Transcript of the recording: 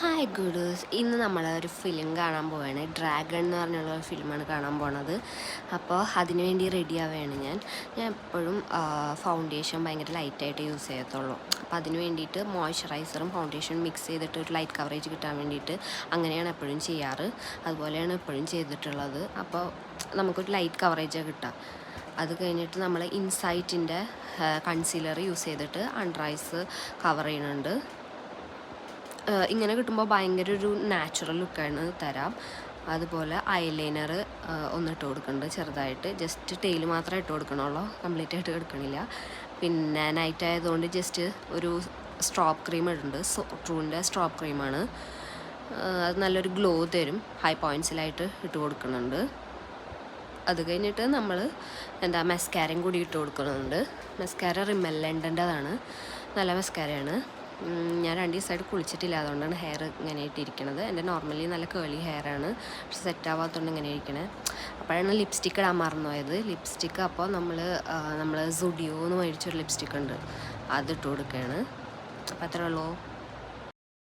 Hi ഗുഡൂസ്, ഇന്ന് നമ്മൾ ഒരു ഫിലിം കാണാൻ പോവുകയാണ്. ഡ്രാഗൺ എന്ന് പറഞ്ഞുള്ള ഒരു ഫിലിമാണ് കാണാൻ പോണത്. അപ്പോൾ അതിനു വേണ്ടി റെഡി ആവുകയാണ് ഞാൻ എപ്പോഴും ഫൗണ്ടേഷൻ ഭയങ്കര ലൈറ്റായിട്ട് യൂസ് ചെയ്യത്തുള്ളൂ. അപ്പോൾ അതിന് വേണ്ടിയിട്ട് മോയ്സ്ചറൈസറും ഫൗണ്ടേഷനും മിക്സ് ചെയ്തിട്ട് ഒരു ലൈറ്റ് കവറേജ് കിട്ടാൻ വേണ്ടിയിട്ട് അങ്ങനെയാണ് എപ്പോഴും ചെയ്യാറ്. അതുപോലെയാണ് എപ്പോഴും ചെയ്തിട്ടുള്ളത്. അപ്പോൾ നമുക്കൊരു ലൈറ്റ് കവറേജ് കിട്ടുക. അത് കഴിഞ്ഞിട്ട് നമ്മൾ ഇൻസൈറ്റിൻ്റെ കൺസീലർ യൂസ് ചെയ്തിട്ട് അണ്ടർ ഐസ് കവർ ചെയ്യുന്നുണ്ട്. ഇങ്ങനെ കിട്ടുമ്പോൾ ഭയങ്കര ഒരു നാച്ചുറൽ ലുക്കാണ് തരാം. അതുപോലെ ഐലൈനർ ഒന്നിട്ട് കൊടുക്കുന്നുണ്ട് ചെറുതായിട്ട്, ജസ്റ്റ് ടെയിൽ മാത്രമേ ഇട്ട് കൊടുക്കണുള്ളൂ, കംപ്ലീറ്റ് ആയിട്ട് എടുക്കണില്ല. പിന്നെ നൈറ്റ് ആയതുകൊണ്ട് ജസ്റ്റ് ഒരു സ്ട്രോപ്പ് ക്രീം ഇടുന്നുണ്ട്, ട്രൂവിൻ്റെ സ്ട്രോപ്പ് ക്രീമാണ്. അത് നല്ലൊരു ഗ്ലോ തരും, ഹൈ പോയിൻറ്റ്സിലായിട്ട് ഇട്ട് കൊടുക്കുന്നുണ്ട്. അത് കഴിഞ്ഞിട്ട് നമ്മൾ മെസ്കാരയും കൂടി ഇട്ട് കൊടുക്കുന്നുണ്ട്. മെസ്കാര റിമ്മൽ ലണ്ടൻ്റെതാണ്, നല്ല മെസ്കാരയാണ്. ഞാൻ 2 ദിവസമായിട്ട് കുളിച്ചിട്ടില്ല, അതുകൊണ്ടാണ് ഹെയർ ഇങ്ങനെ ഇട്ടിരിക്കുന്നത്. എൻ്റെ നോർമലി നല്ല കേളി ഹെയറാണ്, പക്ഷെ സെറ്റ് ആവാത്തതുകൊണ്ട് ഇങ്ങനെ ഇരിക്കണേ. അപ്പോഴാണ് ലിപ്സ്റ്റിക്ക് ഇടാൻ മറന്നുപോയത്. ലിപ്സ്റ്റിക്ക് അപ്പോൾ നമ്മൾ സുഡിയോ എന്ന് മേടിച്ചൊരു ലിപ്സ്റ്റിക്ക് ഉണ്ട്, അതിട്ട് കൊടുക്കുകയാണ്. അപ്പോൾ അത്രേ ഉള്ളൂ.